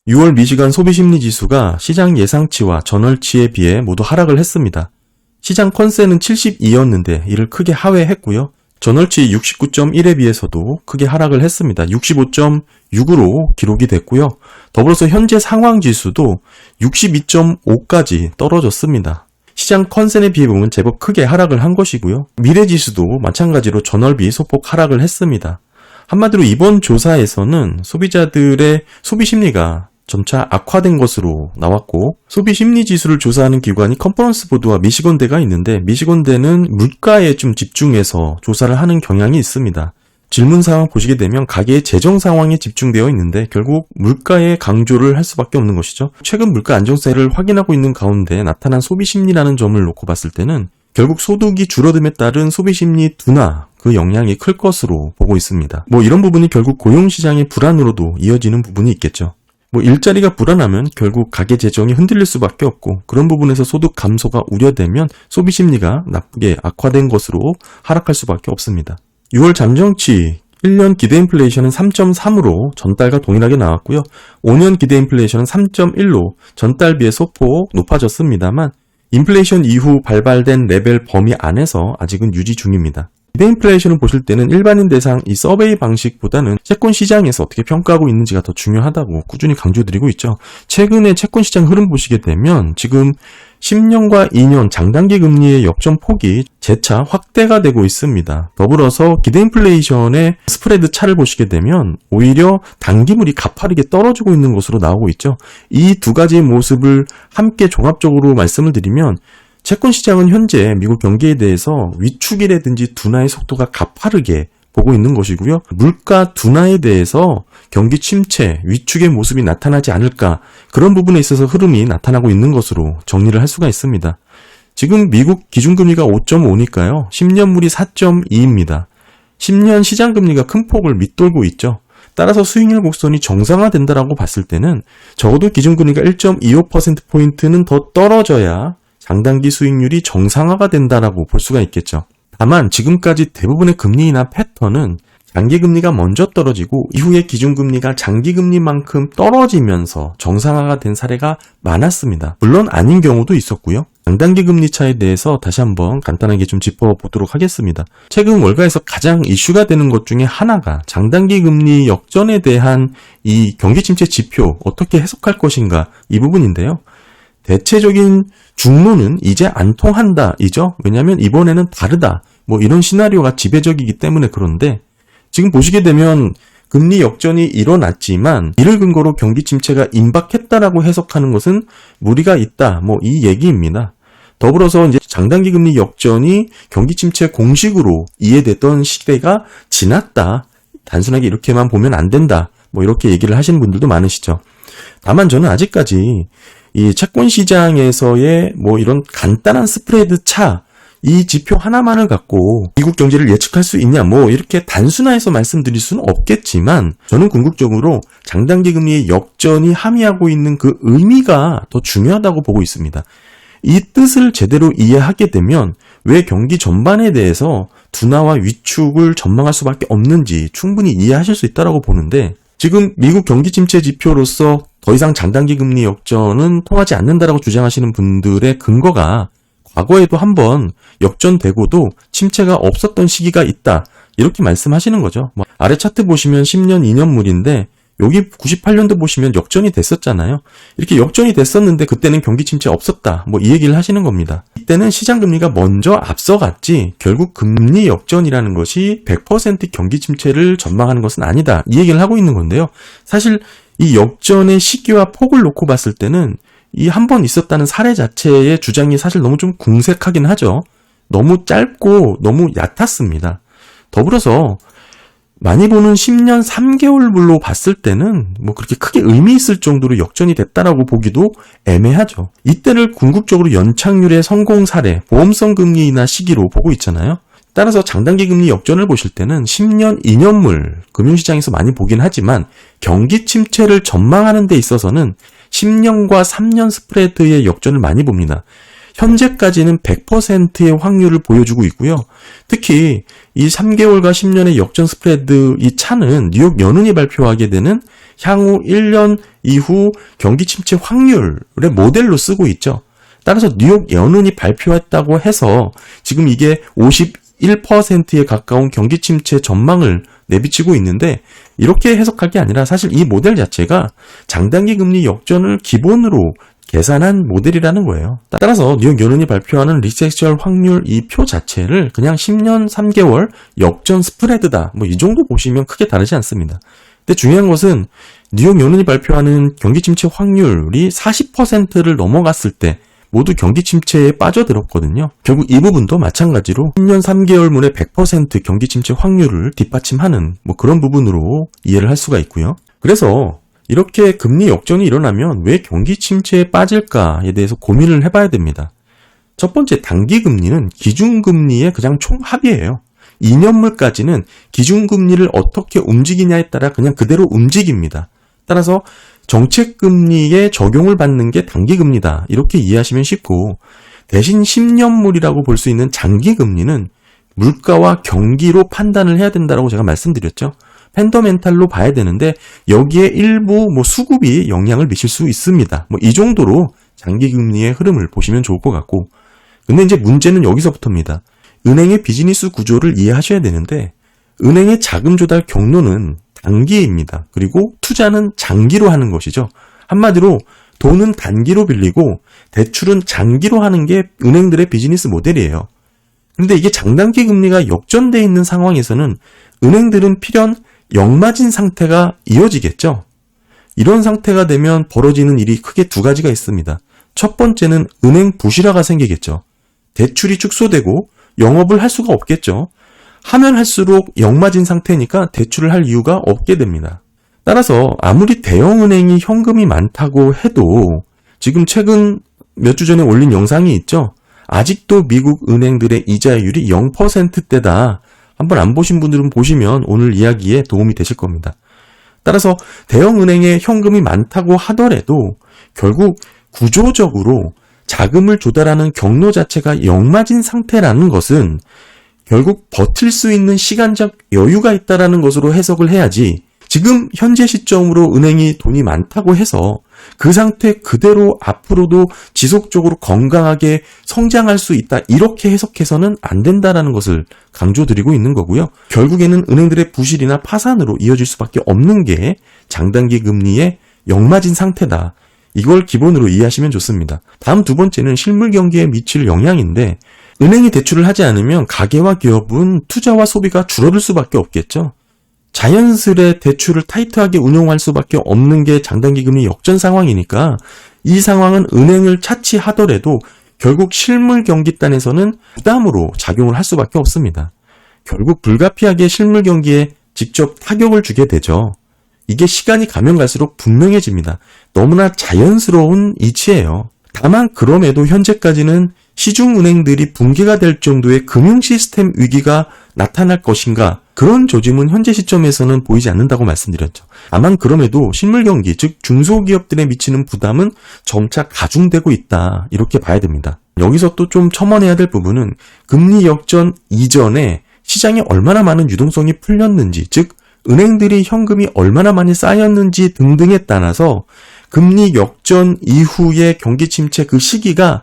6월 미시간 소비심리지수가 시장 예상치와 전월치에 비해 모두 하락을 했습니다. 시장 컨센은 72였는데 이를 크게 하회했고요. 전월치 69.1에 비해서도 크게 하락을 했습니다. 65.6으로 기록이 됐고요. 더불어서 현재 상황지수도 62.5까지 떨어졌습니다. 시장 컨센에 비해 보면 제법 크게 하락을 한 것이고요. 미래지수도 마찬가지로 전월비 소폭 하락을 했습니다. 한마디로 이번 조사에서는 소비자들의 소비심리가 점차 악화된 것으로 나왔고, 소비심리지수를 조사하는 기관이 컨퍼런스 보드와 미시건대가 있는데, 미시건대는 물가에 좀 집중해서 조사를 하는 경향이 있습니다. 질문 사항 보시게 되면 가계의 재정 상황에 집중되어 있는데 결국 물가에 강조를 할 수밖에 없는 것이죠. 최근 물가 안정세를 확인하고 있는 가운데 나타난 소비심리라는 점을 놓고 봤을 때는 결국 소득이 줄어듦에 따른 소비심리 둔화, 그 영향이 클 것으로 보고 있습니다. 이런 부분이 결국 고용시장의 불안으로도 이어지는 부분이 있겠죠. 일자리가 불안하면 결국 가계 재정이 흔들릴 수밖에 없고, 그런 부분에서 소득 감소가 우려되면 소비심리가 나쁘게 악화된 것으로 하락할 수밖에 없습니다. 6월 잠정치 1년 기대 인플레이션은 3.3으로 전달과 동일하게 나왔고요. 5년 기대 인플레이션은 3.1로 전달 비해 소폭 높아졌습니다만 인플레이션 이후 발발된 레벨 범위 안에서 아직은 유지 중입니다. 기대 인플레이션을 보실 때는 일반인 대상 이 서베이 방식보다는 채권 시장에서 어떻게 평가하고 있는지가 더 중요하다고 꾸준히 강조드리고 있죠. 최근에 채권 시장 흐름 보시게 되면 지금 10년과 2년 장단기 금리의 역전 폭이 재차 확대가 되고 있습니다. 더불어서 기대 인플레이션의 스프레드 차를 보시게 되면 오히려 단기물이 가파르게 떨어지고 있는 것으로 나오고 있죠. 이 두 가지의 모습을 함께 종합적으로 말씀을 드리면 채권 시장은 현재 미국 경기에 대해서 위축이라든지 둔화의 속도가 가파르게 보고 있는 것이고요. 물가 둔화에 대해서 경기 침체, 위축의 모습이 나타나지 않을까, 그런 부분에 있어서 흐름이 나타나고 있는 것으로 정리를 할 수가 있습니다. 지금 미국 기준금리가 5.5니까요. 10년물이 4.2입니다. 10년 시장금리가 큰 폭을 밑돌고 있죠. 따라서 수익률 곡선이 정상화된다라고 봤을 때는 적어도 기준금리가 1.25%포인트는 더 떨어져야 장단기 수익률이 정상화가 된다라고 볼 수가 있겠죠. 다만 지금까지 대부분의 금리 인하 패턴은 장기금리가 먼저 떨어지고 이후에 기준금리가 장기금리만큼 떨어지면서 정상화가 된 사례가 많았습니다. 물론 아닌 경우도 있었고요. 장단기 금리 차에 대해서 다시 한번 간단하게 좀 짚어보도록 하겠습니다. 최근 월가에서 가장 이슈가 되는 것 중에 하나가 장단기 금리 역전에 대한 이 경기 침체 지표 어떻게 해석할 것인가, 이 부분인데요. 대체적인 중론은 이제 안 통한다 이죠. 왜냐하면 이번에는 다르다, 이런 시나리오가 지배적이기 때문에. 그런데 지금 보시게 되면 금리 역전이 일어났지만 이를 근거로 경기 침체가 임박했다라고 해석하는 것은 무리가 있다, 이 얘기입니다. 더불어서 이제 장단기 금리 역전이 경기 침체 공식으로 이해됐던 시대가 지났다, 단순하게 이렇게만 보면 안 된다, 이렇게 얘기를 하시는 분들도 많으시죠. 다만 저는 아직까지 이 채권 시장에서의 이런 간단한 스프레드 차, 이 지표 하나만을 갖고 미국 경제를 예측할 수 있냐, 이렇게 단순화해서 말씀드릴 수는 없겠지만 저는 궁극적으로 장단기 금리의 역전이 함의하고 있는 그 의미가 더 중요하다고 보고 있습니다. 이 뜻을 제대로 이해하게 되면 왜 경기 전반에 대해서 둔화와 위축을 전망할 수밖에 없는지 충분히 이해하실 수 있다고 보는데, 지금 미국 경기 침체 지표로서 더 이상 장단기 금리 역전은 통하지 않는다라고 주장하시는 분들의 근거가 과거에도 한번 역전되고도 침체가 없었던 시기가 있다, 이렇게 말씀하시는 거죠. 아래 차트 보시면 10년, 2년물인데 여기 98년도 보시면 역전이 됐었잖아요. 이렇게 역전이 됐었는데 그때는 경기 침체 없었다, 이 얘기를 하시는 겁니다. 이때는 시장 금리가 먼저 앞서갔지 결국 금리 역전이라는 것이 100% 경기 침체를 전망하는 것은 아니다, 이 얘기를 하고 있는 건데요. 사실 이 역전의 시기와 폭을 놓고 봤을 때는 이 한 번 있었다는 사례 자체의 주장이 사실 너무 좀 궁색하긴 하죠. 너무 짧고 너무 얕았습니다. 더불어서 많이 보는 10년 3개월물로 봤을 때는 그렇게 크게 의미 있을 정도로 역전이 됐다라고 보기도 애매하죠. 이때를 궁극적으로 연착률의 성공 사례, 보험성 금리 인하 시기로 보고 있잖아요. 따라서 장단기 금리 역전을 보실 때는 10년, 2년물 금융시장에서 많이 보긴 하지만 경기 침체를 전망하는 데 있어서는 10년과 3년 스프레드의 역전을 많이 봅니다. 현재까지는 100%의 확률을 보여주고 있고요. 특히 이 3개월과 10년의 역전 스프레드 이 차는 뉴욕 연은이 발표하게 되는 향후 1년 이후 경기 침체 확률의 모델로 쓰고 있죠. 따라서 뉴욕 연은이 발표했다고 해서 지금 이게 51%에 가까운 경기 침체 전망을 내비치고 있는데, 이렇게 해석할 게 아니라 사실 이 모델 자체가 장단기 금리 역전을 기본으로 계산한 모델이라는 거예요. 따라서 뉴욕 연은이 발표하는 리섹션 확률 이 표 자체를 그냥 10년 3개월 역전 스프레드다, 뭐 이 정도 보시면 크게 다르지 않습니다. 근데 중요한 것은 뉴욕 연은이 발표하는 경기 침체 확률이 40%를 넘어갔을 때 모두 경기 침체에 빠져들었거든요. 결국 이 부분도 마찬가지로 10년 3개월물의 100% 경기 침체 확률을 뒷받침하는 뭐 그런 부분으로 이해를 할 수가 있고요. 그래서 이렇게 금리 역전이 일어나면 왜 경기 침체에 빠질까에 대해서 고민을 해봐야 됩니다. 첫 번째, 단기 금리는 기준금리의 그냥 총합이에요. 2년물까지는 기준금리를 어떻게 움직이냐에 따라 그냥 그대로 움직입니다. 따라서 정책금리에 적용을 받는 게 단기금리다, 이렇게 이해하시면 쉽고, 대신 10년물이라고 볼 수 있는 장기금리는 물가와 경기로 판단을 해야 된다고 제가 말씀드렸죠. 펀더멘탈로 봐야 되는데 여기에 일부 수급이 영향을 미칠 수 있습니다. 이 정도로 장기금리의 흐름을 보시면 좋을 것 같고, 근데 이제 문제는 여기서부터입니다. 은행의 비즈니스 구조를 이해하셔야 되는데, 은행의 자금 조달 경로는 단기입니다. 그리고 투자는 장기로 하는 것이죠. 한마디로 돈은 단기로 빌리고 대출은 장기로 하는 게 은행들의 비즈니스 모델이에요. 그런데 이게 장단기 금리가 역전되어 있는 상황에서는 은행들은 필연 역마진 상태가 이어지겠죠. 이런 상태가 되면 벌어지는 일이 크게 두 가지가 있습니다. 첫 번째는 은행 부실화가 생기겠죠. 대출이 축소되고 영업을 할 수가 없겠죠. 하면 할수록 역마진 상태니까 대출을 할 이유가 없게 됩니다. 따라서 아무리 대형은행이 현금이 많다고 해도 지금 최근 몇 주 전에 올린 영상이 있죠. 아직도 미국 은행들의 이자율이 0%대다. 한번 안 보신 분들은 보시면 오늘 이야기에 도움이 되실 겁니다. 따라서 대형은행에 현금이 많다고 하더라도 결국 구조적으로 자금을 조달하는 경로 자체가 역마진 상태라는 것은 결국 버틸 수 있는 시간적 여유가 있다는 것으로 해석을 해야지, 지금 현재 시점으로 은행이 돈이 많다고 해서 그 상태 그대로 앞으로도 지속적으로 건강하게 성장할 수 있다, 이렇게 해석해서는 안 된다는 것을 강조드리고 있는 거고요. 결국에는 은행들의 부실이나 파산으로 이어질 수밖에 없는 게 장단기 금리의 역마진 상태다. 이걸 기본으로 이해하시면 좋습니다. 다음 두 번째는 실물 경기에 미칠 영향인데, 은행이 대출을 하지 않으면 가계와 기업은 투자와 소비가 줄어들 수밖에 없겠죠. 자연스레 대출을 타이트하게 운용할 수밖에 없는 게 장단기 금리 역전 상황이니까 이 상황은 은행을 차치하더라도 결국 실물 경기단에서는 부담으로 작용을 할 수밖에 없습니다. 결국 불가피하게 실물 경기에 직접 타격을 주게 되죠. 이게 시간이 가면 갈수록 분명해집니다. 너무나 자연스러운 이치예요. 다만 그럼에도 현재까지는 시중은행들이 붕괴가 될 정도의 금융 시스템 위기가 나타날 것인가, 그런 조짐은 현재 시점에서는 보이지 않는다고 말씀드렸죠. 다만 그럼에도 실물 경기, 즉 중소기업들에 미치는 부담은 점차 가중되고 있다, 이렇게 봐야 됩니다. 여기서 또 좀 첨언해야 될 부분은 금리 역전 이전에 시장에 얼마나 많은 유동성이 풀렸는지, 즉 은행들이 현금이 얼마나 많이 쌓였는지 등등에 따라서 금리 역전 이후의 경기 침체 그 시기가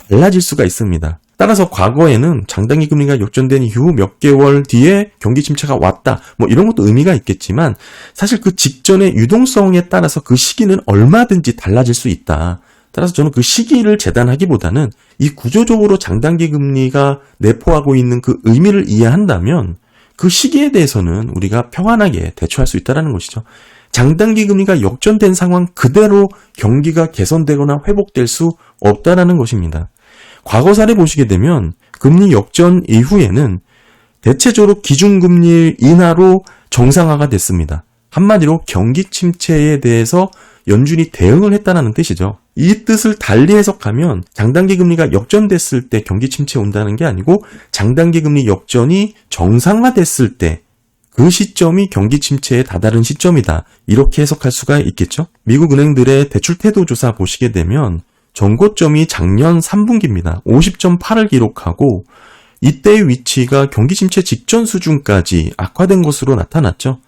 달라질 수가 있습니다. 따라서 과거에는 장단기 금리가 역전된 이후 몇 개월 뒤에 경기 침체가 왔다, 이런 것도 의미가 있겠지만 사실 그 직전의 유동성에 따라서 그 시기는 얼마든지 달라질 수 있다. 따라서 저는 그 시기를 재단하기보다는 이 구조적으로 장단기 금리가 내포하고 있는 그 의미를 이해한다면 그 시기에 대해서는 우리가 평안하게 대처할 수 있다는 것이죠. 장단기 금리가 역전된 상황 그대로 경기가 개선되거나 회복될 수 없다는 것입니다. 과거 사례 보시게 되면 금리 역전 이후에는 대체적으로 기준금리 인하로 정상화가 됐습니다. 한마디로 경기 침체에 대해서 연준이 대응을 했다는 뜻이죠. 이 뜻을 달리 해석하면 장단기 금리가 역전됐을 때 경기 침체 온다는 게 아니고 장단기 금리 역전이 정상화됐을 때 그 시점이 경기 침체에 다다른 시점이다, 이렇게 해석할 수가 있겠죠. 미국 은행들의 대출 태도 조사 보시게 되면 전고점이 작년 3분기입니다. 50.8을 기록하고 이때의 위치가 경기 침체 직전 수준까지 악화된 것으로 나타났죠.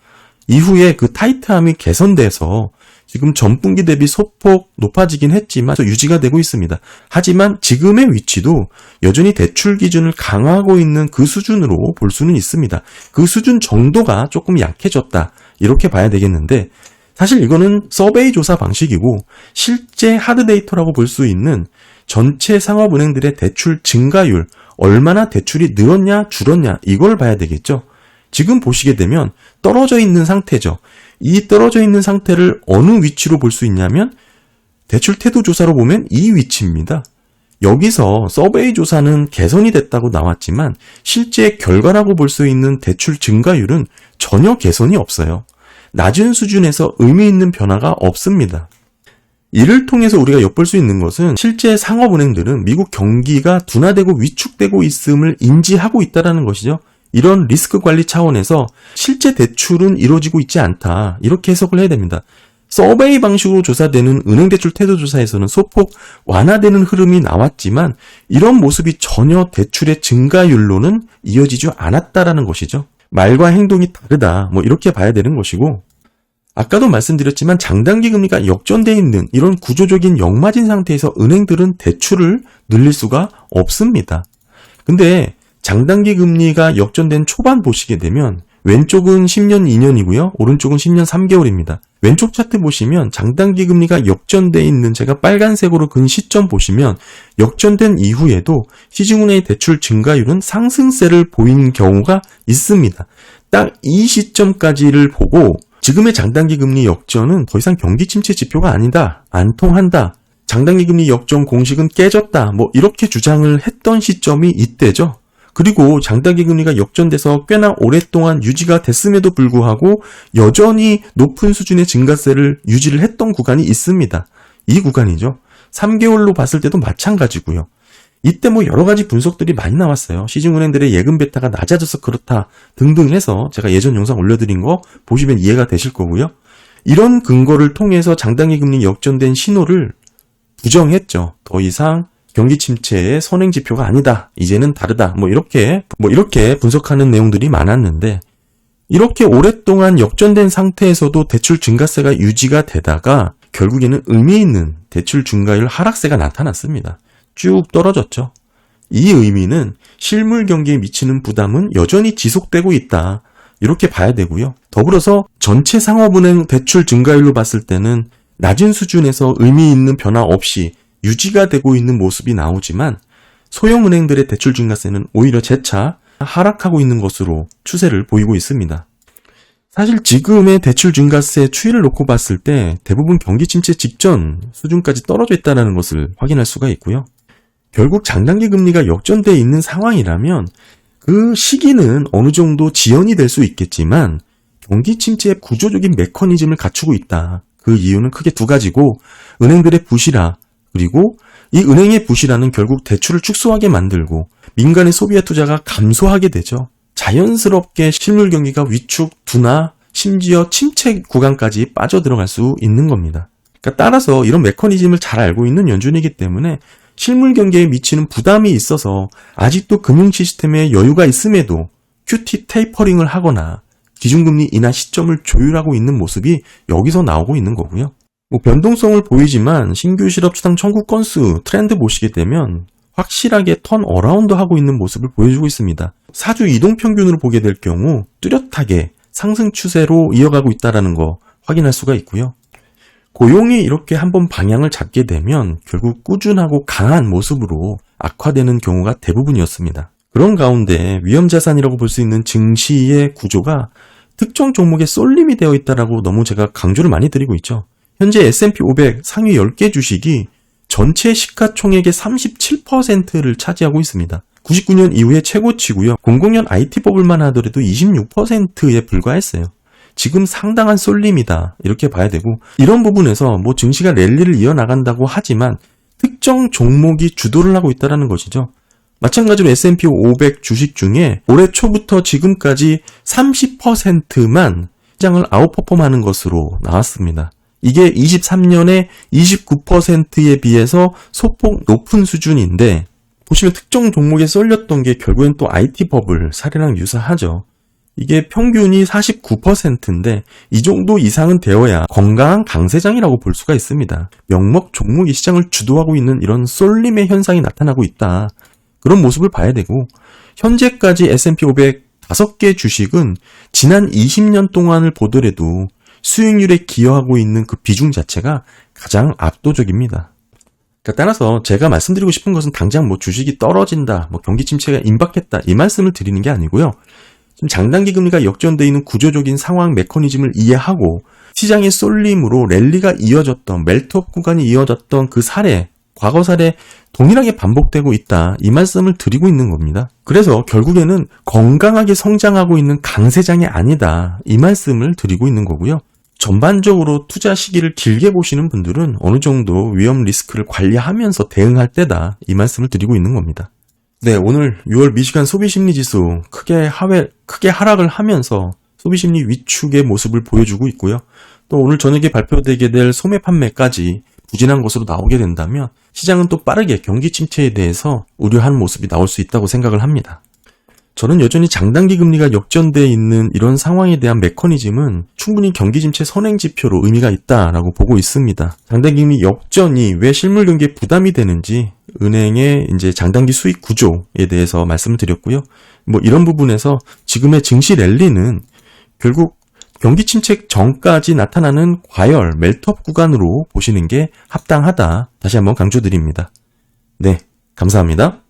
이후에 그 타이트함이 개선돼서 지금 전분기 대비 소폭 높아지긴 했지만 유지가 되고 있습니다. 하지만 지금의 위치도 여전히 대출 기준을 강화하고 있는 그 수준으로 볼 수는 있습니다. 그 수준 정도가 조금 약해졌다, 이렇게 봐야 되겠는데, 사실 이거는 서베이 조사 방식이고 실제 하드 데이터라고 볼 수 있는 전체 상업은행들의 대출 증가율, 얼마나 대출이 늘었냐 줄었냐, 이걸 봐야 되겠죠. 지금 보시게 되면 떨어져 있는 상태죠. 이 떨어져 있는 상태를 어느 위치로 볼 수 있냐면 대출 태도 조사로 보면 이 위치입니다. 여기서 서베이 조사는 개선이 됐다고 나왔지만 실제 결과라고 볼 수 있는 대출 증가율은 전혀 개선이 없어요. 낮은 수준에서 의미 있는 변화가 없습니다. 이를 통해서 우리가 엿볼 수 있는 것은 실제 상업은행들은 미국 경기가 둔화되고 위축되고 있음을 인지하고 있다는 것이죠. 이런 리스크 관리 차원에서 실제 대출은 이루어지고 있지 않다, 이렇게 해석을 해야 됩니다. 서베이 방식으로 조사되는 은행대출 태도조사에서는 소폭 완화되는 흐름이 나왔지만 이런 모습이 전혀 대출의 증가율로는 이어지지 않았다라는 것이죠. 말과 행동이 다르다, 이렇게 봐야 되는 것이고, 아까도 말씀드렸지만 장단기 금리가 역전되어 있는 이런 구조적인 역마진 상태에서 은행들은 대출을 늘릴 수가 없습니다. 근데 장단기 금리가 역전된 초반 보시게 되면 왼쪽은 10년 2년이고요. 오른쪽은 10년 3개월입니다. 왼쪽 차트 보시면 장단기 금리가 역전되어 있는, 제가 빨간색으로 근 시점 보시면 역전된 이후에도 시중은행의 대출 증가율은 상승세를 보이는 경우가 있습니다. 딱 이 시점까지를 보고 지금의 장단기 금리 역전은 더 이상 경기 침체 지표가 아니다, 안 통한다, 장단기 금리 역전 공식은 깨졌다, 이렇게 주장을 했던 시점이 이때죠. 그리고 장단기 금리가 역전돼서 꽤나 오랫동안 유지가 됐음에도 불구하고 여전히 높은 수준의 증가세를 유지를 했던 구간이 있습니다. 이 구간이죠. 3개월로 봤을 때도 마찬가지고요. 이때 여러 가지 분석들이 많이 나왔어요. 시중은행들의 예금 베타가 낮아져서 그렇다 등등 해서 제가 예전 영상 올려드린 거 보시면 이해가 되실 거고요. 이런 근거를 통해서 장단기 금리 역전된 신호를 부정했죠. 더 이상 경기 침체의 선행 지표가 아니다, 이제는 다르다, 이렇게 분석하는 내용들이 많았는데, 이렇게 오랫동안 역전된 상태에서도 대출 증가세가 유지가 되다가 결국에는 의미 있는 대출 증가율 하락세가 나타났습니다. 쭉 떨어졌죠. 이 의미는 실물 경기에 미치는 부담은 여전히 지속되고 있다, 이렇게 봐야 되고요. 더불어서 전체 상업은행 대출 증가율로 봤을 때는 낮은 수준에서 의미 있는 변화 없이 유지가 되고 있는 모습이 나오지만 소형은행들의 대출 증가세는 오히려 재차 하락하고 있는 것으로 추세를 보이고 있습니다. 사실 지금의 대출 증가세 추이를 놓고 봤을 때 대부분 경기 침체 직전 수준까지 떨어져 있다는 것을 확인할 수가 있고요. 결국 장단기 금리가 역전되어 있는 상황이라면 그 시기는 어느 정도 지연이 될 수 있겠지만 경기 침체의 구조적인 메커니즘을 갖추고 있다. 그 이유는 크게 두 가지고, 은행들의 부실화, 그리고 이 은행의 부실화는 결국 대출을 축소하게 만들고 민간의 소비와 투자가 감소하게 되죠. 자연스럽게 실물 경기가 위축, 둔화, 심지어 침체 구간까지 빠져들어갈 수 있는 겁니다. 그러니까 따라서 이런 메커니즘을 잘 알고 있는 연준이기 때문에 실물 경기에 미치는 부담이 있어서 아직도 금융 시스템에 여유가 있음에도 QT 테이퍼링을 하거나 기준금리 인하 시점을 조율하고 있는 모습이 여기서 나오고 있는 거고요. 변동성을 보이지만 신규 실업 추상 청구 건수 트렌드 보시게 되면 확실하게 턴 어라운드 하고 있는 모습을 보여주고 있습니다. 4주 이동평균으로 보게 될 경우 뚜렷하게 상승 추세로 이어가고 있다는 거 확인할 수가 있고요. 고용이 이렇게 한번 방향을 잡게 되면 결국 꾸준하고 강한 모습으로 악화되는 경우가 대부분이었습니다. 그런 가운데 위험자산이라고 볼 수 있는 증시의 구조가 특정 종목에 쏠림이 되어 있다라고 너무 제가 강조를 많이 드리고 있죠. 현재 S&P 500 상위 10개 주식이 전체 시가총액의 37%를 차지하고 있습니다. 99년 이후에 최고치고요. 00년 IT 버블만 하더라도 26%에 불과했어요. 지금 상당한 쏠림이다, 이렇게 봐야 되고, 이런 부분에서 증시가 랠리를 이어나간다고 하지만 특정 종목이 주도를 하고 있다는 것이죠. 마찬가지로 S&P 500 주식 중에 올해 초부터 지금까지 30%만 시장을 아웃퍼폼하는 것으로 나왔습니다. 이게 23년에 29%에 비해서 소폭 높은 수준인데, 보시면 특정 종목에 쏠렸던 게 결국엔 또 IT 버블 사례랑 유사하죠. 이게 평균이 49%인데 이 정도 이상은 되어야 건강한 강세장이라고 볼 수가 있습니다. 명목 종목이 시장을 주도하고 있는 이런 쏠림의 현상이 나타나고 있다. 그런 모습을 봐야 되고, 현재까지 S&P 500 5개 주식은 지난 20년 동안을 보더라도 수익률에 기여하고 있는 그 비중 자체가 가장 압도적입니다. 그러니까 따라서 제가 말씀드리고 싶은 것은 당장 뭐 주식이 떨어진다, 뭐 경기 침체가 임박했다, 이 말씀을 드리는 게 아니고요. 지금 장단기 금리가 역전되어 있는 구조적인 상황 메커니즘을 이해하고 시장의 쏠림으로 랠리가 이어졌던, 멜트업 구간이 이어졌던 그 사례, 과거 사례 동일하게 반복되고 있다, 이 말씀을 드리고 있는 겁니다. 그래서 결국에는 건강하게 성장하고 있는 강세장이 아니다, 이 말씀을 드리고 있는 거고요. 전반적으로 투자 시기를 길게 보시는 분들은 어느 정도 위험 리스크를 관리하면서 대응할 때다, 이 말씀을 드리고 있는 겁니다. 네, 오늘 6월 미시간 소비심리지수 크게 하락을 하면서 소비심리 위축의 모습을 보여주고 있고요. 또 오늘 저녁에 발표되게 될 소매 판매까지 부진한 것으로 나오게 된다면 시장은 또 빠르게 경기 침체에 대해서 우려하는 모습이 나올 수 있다고 생각을 합니다. 저는 여전히 장단기 금리가 역전되어 있는 이런 상황에 대한 메커니즘은 충분히 경기 침체 선행 지표로 의미가 있다라고 보고 있습니다. 장단기 금리 역전이 왜 실물 경기에 부담이 되는지 은행의 이제 장단기 수익 구조에 대해서 말씀을 드렸고요. 뭐 이런 부분에서 지금의 증시 랠리는 결국 경기 침체 전까지 나타나는 과열, 멜트업 구간으로 보시는 게 합당하다, 다시 한번 강조드립니다. 네, 감사합니다.